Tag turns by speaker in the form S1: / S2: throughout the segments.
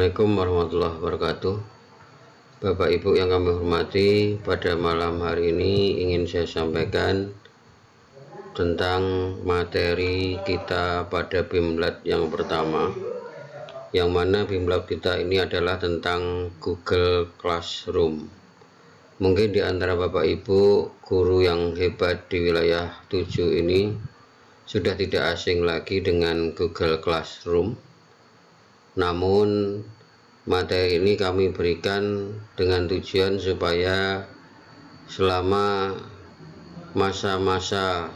S1: Assalamualaikum warahmatullahi wabarakatuh. Bapak Ibu yang kami hormati, pada malam hari ini ingin saya sampaikan tentang materi kita pada Bimlab yang pertama, yang mana Bimlab kita ini adalah tentang Google Classroom. Mungkin di antara Bapak Ibu guru yang hebat di wilayah 7 ini sudah tidak asing lagi dengan Google Classroom. Namun materi ini kami berikan dengan tujuan supaya selama masa-masa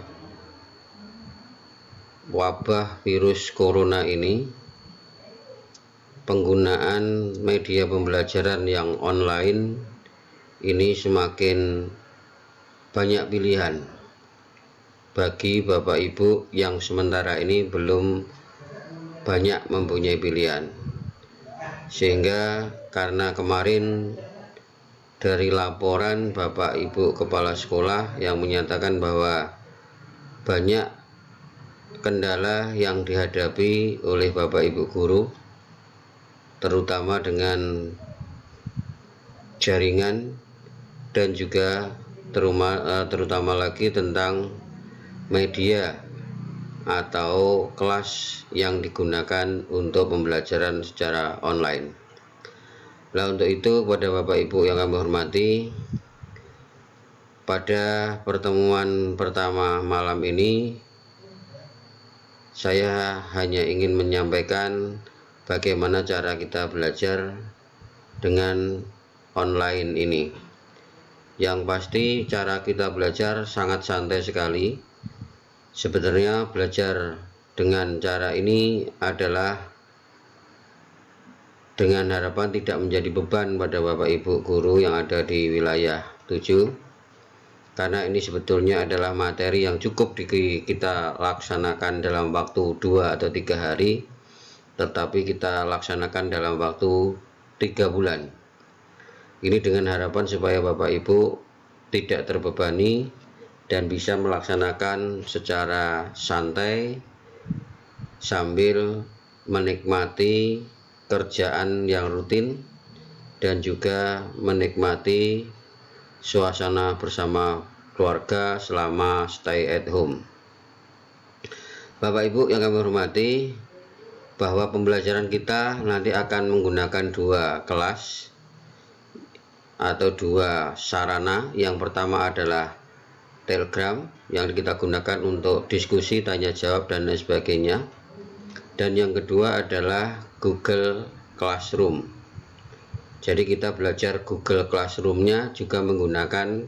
S1: wabah virus corona ini, penggunaan media pembelajaran yang online ini semakin banyak pilihan bagi Bapak Ibu yang sementara ini belum banyak mempunyai pilihan. Sehingga karena kemarin dari laporan Bapak Ibu Kepala Sekolah yang menyatakan bahwa banyak kendala yang dihadapi oleh Bapak Ibu guru, terutama dengan jaringan dan juga terutama lagi tentang media atau kelas yang digunakan untuk pembelajaran secara online. Nah, untuk itu pada Bapak Ibu yang kami hormati, pada pertemuan pertama malam ini saya hanya ingin menyampaikan bagaimana cara kita belajar dengan online ini. Yang pasti cara kita belajar sangat santai sekali. Sebenarnya belajar dengan cara ini adalah dengan harapan tidak menjadi beban pada Bapak Ibu guru yang ada di wilayah 7, karena ini sebetulnya adalah materi yang cukup kita laksanakan dalam waktu 2 atau 3 hari, tetapi kita laksanakan dalam waktu 3 bulan. Ini dengan harapan supaya Bapak Ibu tidak terbebani dan bisa melaksanakan secara santai sambil menikmati kerjaan yang rutin dan juga menikmati suasana bersama keluarga selama stay at home. Bapak Ibu yang kami hormati, bahwa pembelajaran kita nanti akan menggunakan 2 kelas atau 2 sarana. Yang pertama adalah Telegram yang kita gunakan untuk diskusi, tanya jawab dan lain sebagainya, dan yang kedua adalah Google Classroom. Jadi kita belajar Google Classroom-nya juga menggunakan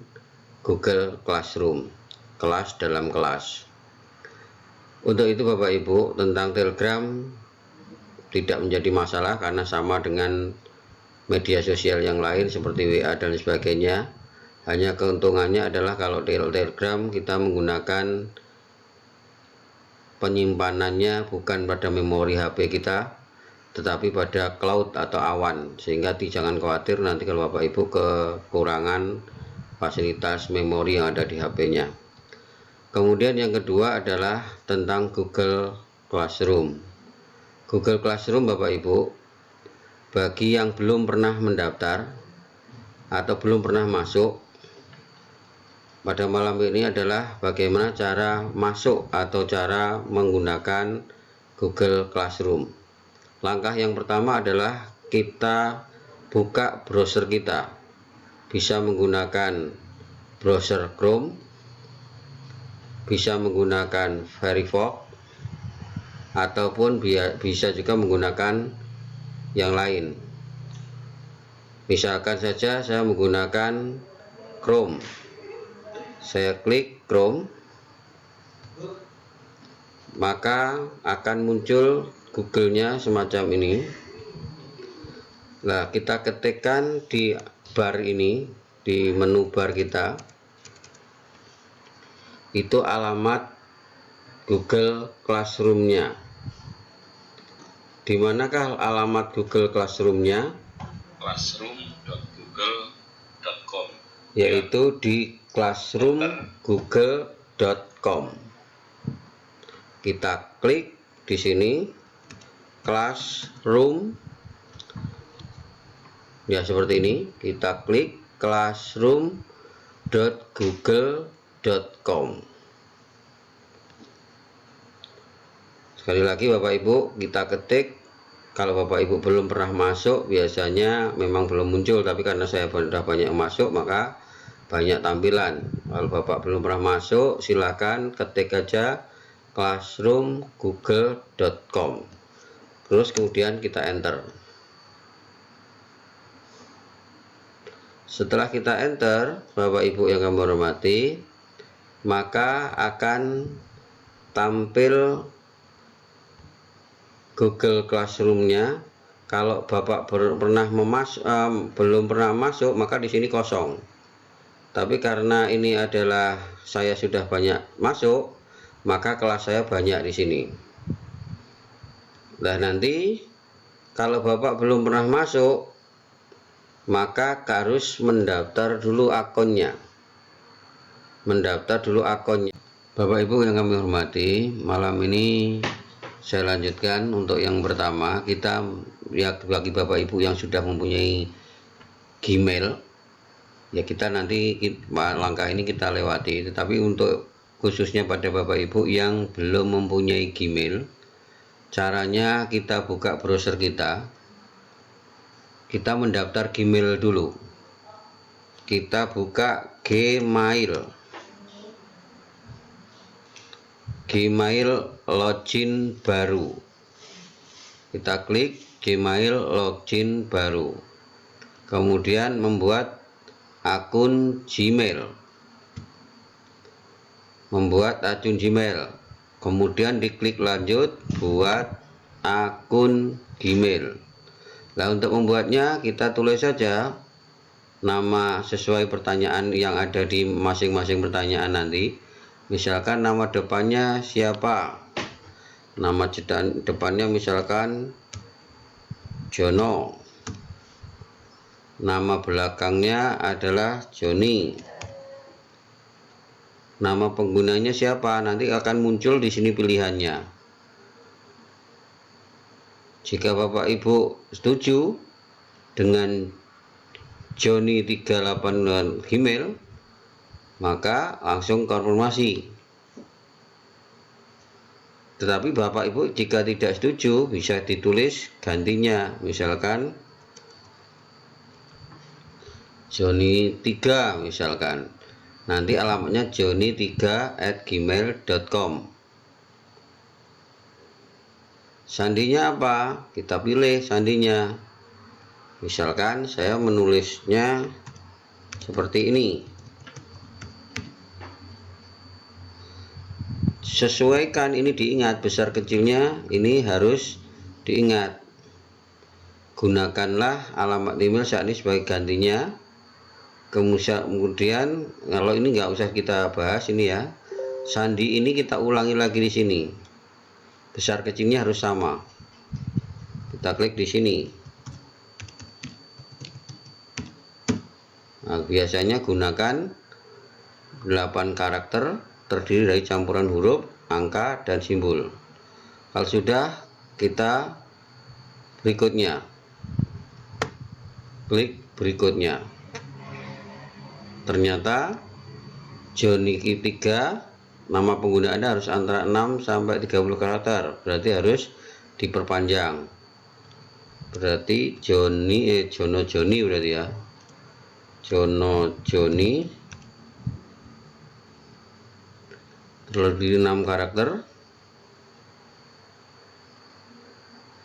S1: Google Classroom, kelas dalam kelas. Untuk itu Bapak Ibu, tentang Telegram tidak menjadi masalah karena sama dengan media sosial yang lain seperti WA dan sebagainya. Hanya keuntungannya adalah kalau Telegram kita menggunakan penyimpanannya bukan pada memori HP kita, tetapi pada cloud atau awan, sehingga jangan khawatir nanti kalau Bapak Ibu kekurangan fasilitas memori yang ada di HP-nya. Kemudian yang kedua adalah tentang Google Classroom. Google Classroom Bapak Ibu, bagi yang belum pernah mendaftar atau belum pernah masuk, pada malam ini adalah bagaimana cara masuk atau cara menggunakan Google Classroom. Langkah yang pertama adalah kita buka browser kita. Bisa menggunakan browser Chrome, bisa menggunakan Firefox, ataupun bisa juga menggunakan yang lain. Misalkan saja saya menggunakan Chrome. Saya klik Chrome, maka akan muncul Google-nya semacam ini. Nah, kita ketikkan di bar ini, di menu bar kita, itu alamat Google Classroom-nya. Di manakah alamat Google Classroom-nya? Classroom.google.com, yaitu di classroom.google.com. Kita klik di sini Classroom, Ya seperti ini, kita klik classroom.google.com. Sekali lagi Bapak Ibu, kita ketik. Kalau Bapak Ibu belum pernah masuk, biasanya memang belum muncul, tapi karena saya sudah banyak masuk, maka banyak tampilan. Kalau Bapak belum pernah masuk, silakan ketik aja classroom.google.com. Terus kemudian kita enter. Setelah kita enter, Bapak Ibu yang kami hormati, maka akan tampil Google Classroom-nya. Kalau Bapak belum pernah masuk, maka di sini kosong. Tapi karena ini adalah saya sudah banyak masuk, maka kelas saya banyak di sini. Nah, nanti kalau Bapak belum pernah masuk, maka harus mendaftar dulu akunnya. Bapak Ibu yang kami hormati, malam ini saya lanjutkan untuk yang pertama. Kita ya, bagi Bapak Ibu yang sudah mempunyai Gmail, ya kita nanti langkah ini kita lewati. Tetapi untuk khususnya pada Bapak Ibu yang belum mempunyai Gmail, caranya kita buka browser kita mendaftar Gmail dulu. Kita buka Gmail login baru. Kita klik Gmail login baru. Kemudian membuat akun Gmail. Kemudian diklik lanjut buat akun Gmail. Nah, untuk membuatnya kita tulis saja nama sesuai pertanyaan yang ada di masing-masing pertanyaan nanti. Misalkan nama depannya siapa, nama depannya misalkan Jono, nama belakangnya adalah Joni, nama penggunanya siapa, nanti akan muncul di sini pilihannya. Jika Bapak Ibu setuju dengan Joni 38 Gmail, maka langsung konfirmasi. Tetapi Bapak Ibu jika tidak setuju, bisa ditulis gantinya, misalkan Joni 3 misalkan. Nanti alamatnya joni3@gmail.com. Sandinya apa? Kita pilih sandinya. Misalkan saya menulisnya seperti ini. Sesuaikan, ini diingat, besar kecilnya ini harus diingat. Gunakanlah alamat email saat ini sebagai gantinya. Kemudian kalau ini nggak usah kita bahas ini ya. Sandi ini kita ulangi lagi di sini. Besar kecilnya harus sama. Kita klik di sini. Nah, biasanya gunakan 8 karakter terdiri dari campuran huruf, angka, dan simbol. Kalau sudah, kita berikutnya. Klik berikutnya. Ternyata Joni 3 nama pengguna Anda harus antara 6 sampai 30 karakter. Berarti harus diperpanjang. Berarti Jono Joni berarti ya. Jono Joni terlebih 6 karakter.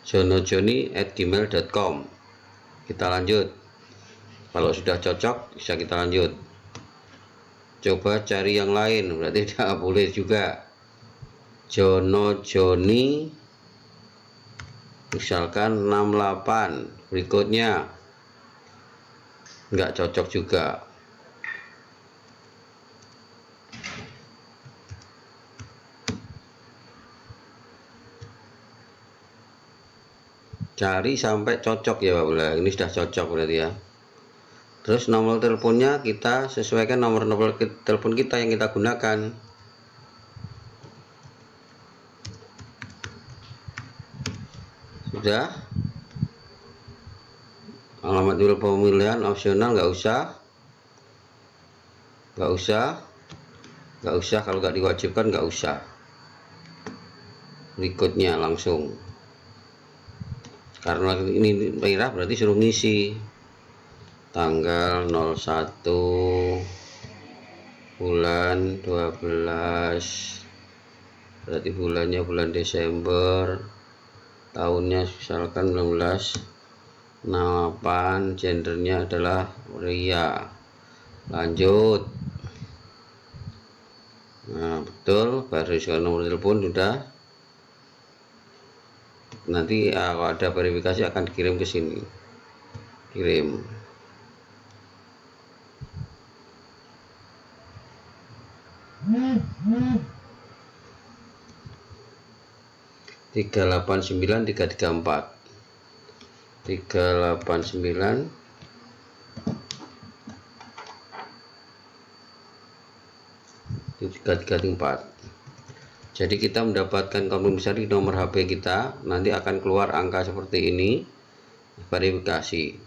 S1: jonojoni@gmail.com. Kita lanjut. Kalau sudah cocok bisa kita lanjut. Coba cari yang lain, berarti tidak boleh juga. Jono Joni misalkan 68, berikutnya nggak cocok juga. Cari sampai cocok ya Pak Bula. Ini sudah cocok berarti ya. Terus nomor teleponnya kita sesuaikan nomor telepon kita yang kita gunakan. Sudah. Alamat email pemilihan opsional, nggak usah kalau nggak diwajibkan, nggak usah. Berikutnya langsung, karena ini merah berarti suruh ngisi tanggal 01 bulan 12, berarti bulannya bulan Desember, tahunnya misalkan 1968, gendernya adalah pria. Lanjut. Nah, betul, baru nomor telepon sudah. Nanti kalau ada verifikasi akan dikirim ke sini. Kirim. Tiga 389 334 389 334. Jadi kita mendapatkan konfirmasi nomor HP kita, nanti akan keluar angka seperti ini, verifikasi.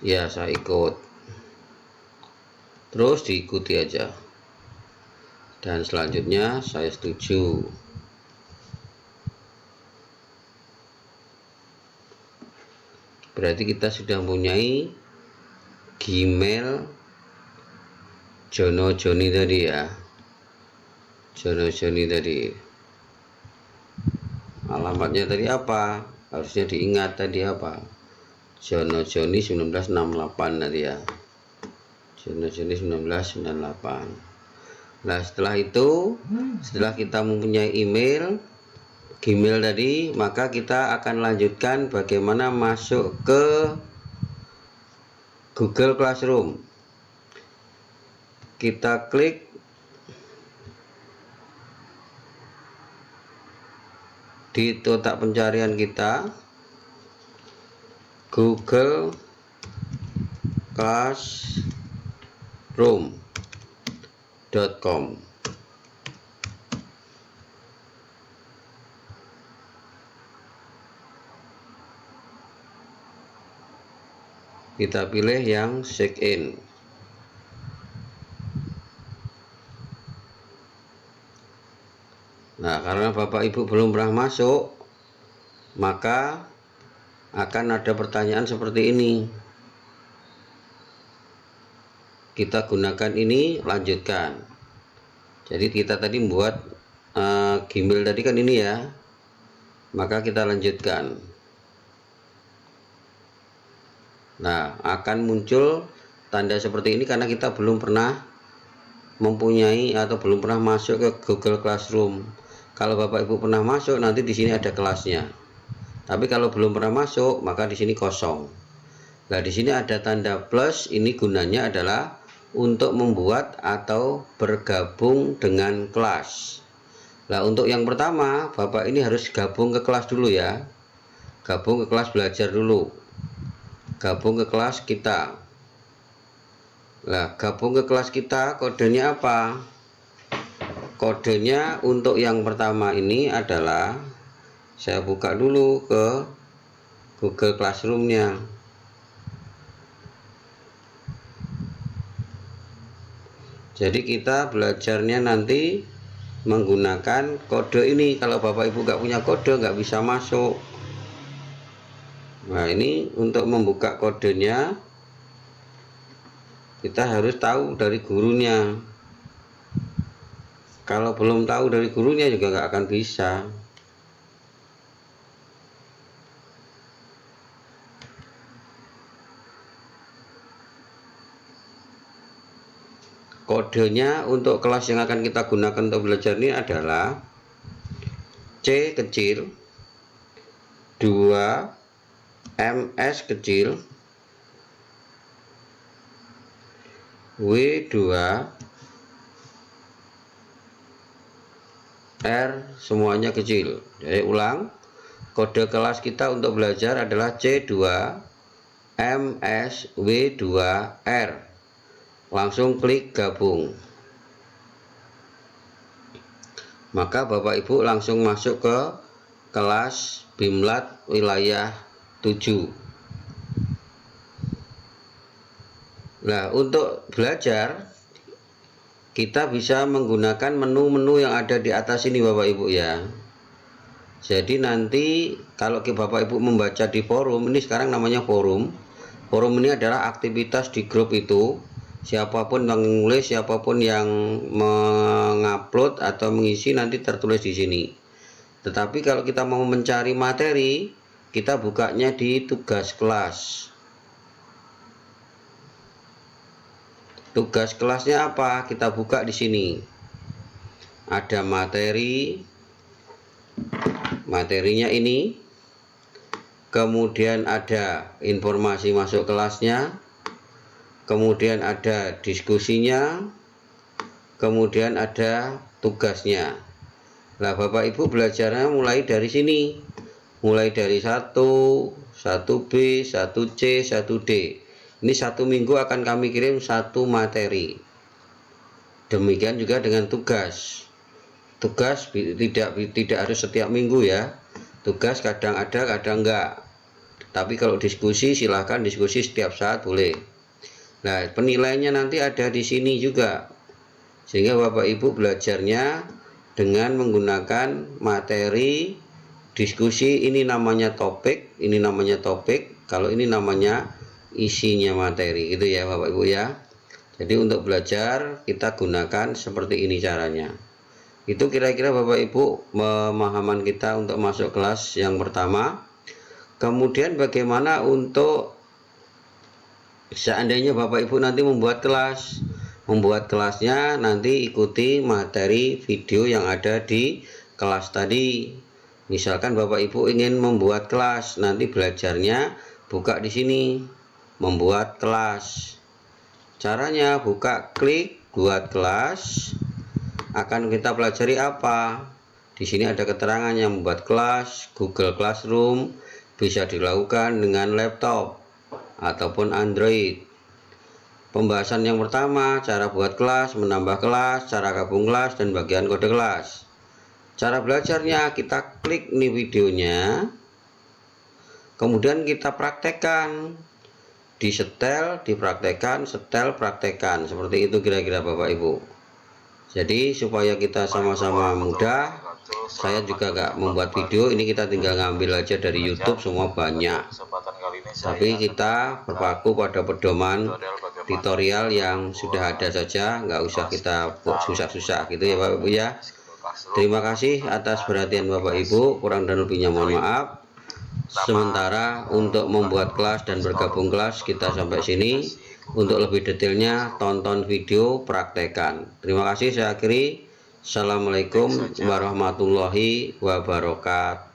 S1: Ya, saya ikut. Terus diikuti aja. Dan selanjutnya saya setuju. Berarti kita sudah mempunyai Gmail Jono Joni tadi ya. Jono Joni tadi. Alamatnya tadi apa? Harusnya diingat tadi apa? Jono Joni 1968 tadi ya. Jono Joni 1998. Nah, setelah itu, setelah kita mempunyai Gmail tadi, maka kita akan lanjutkan bagaimana masuk ke Google Classroom. Kita klik di kotak pencarian kita, Google Classroom.com. Kita pilih yang check in. Nah, karena Bapak Ibu belum pernah masuk, maka akan ada pertanyaan seperti ini. Kita gunakan ini, lanjutkan. Jadi kita tadi membuat Gmail tadi kan ini ya, maka kita lanjutkan. Nah, akan muncul tanda seperti ini karena kita belum pernah mempunyai atau belum pernah masuk ke Google Classroom. Kalau Bapak Ibu pernah masuk, nanti di sini ada kelasnya. Tapi kalau belum pernah masuk, maka di sini kosong. Nah, di sini ada tanda plus. Ini gunanya adalah untuk membuat atau bergabung dengan kelas. Nah, untuk yang pertama, Bapak ini harus gabung ke kelas dulu ya. Gabung ke kelas belajar dulu. Gabung ke kelas kita. Nah, gabung ke kelas kita, kodenya apa? Kodenya untuk yang pertama ini adalah, saya buka dulu ke Google Classroom-nya. Jadi kita belajarnya nanti menggunakan kode ini. Kalau Bapak Ibu nggak punya kode, nggak bisa masuk. Nah, ini untuk membuka kodenya, kita harus tahu dari gurunya. Kalau belum tahu dari gurunya juga nggak akan bisa. Kodenya untuk kelas yang akan kita gunakan untuk belajar ini adalah C kecil 2 MS kecil W2 R semuanya kecil. Jadi ulang, kode kelas kita untuk belajar adalah C2 MS W2R. Langsung klik gabung. maka Bapak Ibu langsung masuk ke kelas BIMLAT wilayah 7. Nah, untuk belajar kita bisa menggunakan menu-menu yang ada di atas ini Bapak Ibu ya. Jadi nanti kalau Bapak Ibu membaca di forum, ini sekarang namanya forum. Forum ini adalah aktivitas di grup itu. Siapapun yang menulis, siapapun yang mengupload atau mengisi nanti tertulis di sini. Tetapi kalau kita mau mencari materi, kita bukanya di tugas kelas. Tugas kelasnya apa? Kita buka di sini. Ada materi, materinya ini. Kemudian ada informasi masuk kelasnya. Kemudian ada diskusinya. Kemudian ada tugasnya. Nah, Bapak Ibu belajarnya mulai dari sini. Mulai dari 1, 1B, 1C, 1D. Ini 1 minggu akan kami kirim 1 materi. Demikian juga dengan tugas. Tugas tidak harus setiap minggu ya. Tugas kadang ada, kadang enggak. Tapi kalau diskusi silahkan diskusi setiap saat boleh. Nah, penilaiannya nanti ada di sini juga. Sehingga Bapak Ibu belajarnya dengan menggunakan materi diskusi. Ini namanya topik, ini namanya topik. Kalau ini namanya isinya materi, gitu ya Bapak Ibu ya. Jadi untuk belajar kita gunakan seperti ini caranya. Itu kira-kira Bapak Ibu pemahaman kita untuk masuk kelas yang pertama. Kemudian bagaimana untuk seandainya Bapak Ibu nanti membuat kelas. Membuat kelasnya nanti ikuti materi video yang ada di kelas tadi. Misalkan Bapak Ibu ingin membuat kelas, nanti belajarnya buka di sini. Membuat kelas. Caranya buka, klik buat kelas. Akan kita pelajari apa? Di sini ada keterangan yang membuat kelas. Google Classroom bisa dilakukan dengan laptop ataupun Android. Pembahasan yang pertama, cara buat kelas, menambah kelas, cara gabung kelas, dan bagian kode kelas. Cara belajarnya kita klik nih videonya. Kemudian kita praktekkan. Disetel, dipraktekkan, setel, praktekkan. Seperti itu kira-kira Bapak Ibu. Jadi supaya kita sama-sama mudah, saya juga nggak membuat video. Ini kita tinggal ngambil aja dari YouTube, semua banyak. Tapi kita berpaku pada pedoman tutorial yang sudah ada saja, nggak usah kita buat susah-susah gitu ya Bapak Ibu ya. Terima kasih atas perhatian Bapak Ibu. Kurang dan lebihnya mohon maaf. Sementara untuk membuat kelas dan bergabung kelas kita sampai sini. Untuk lebih detailnya tonton video praktekan. Terima kasih, saya akhiri. Assalamualaikum warahmatullahi wabarakatuh.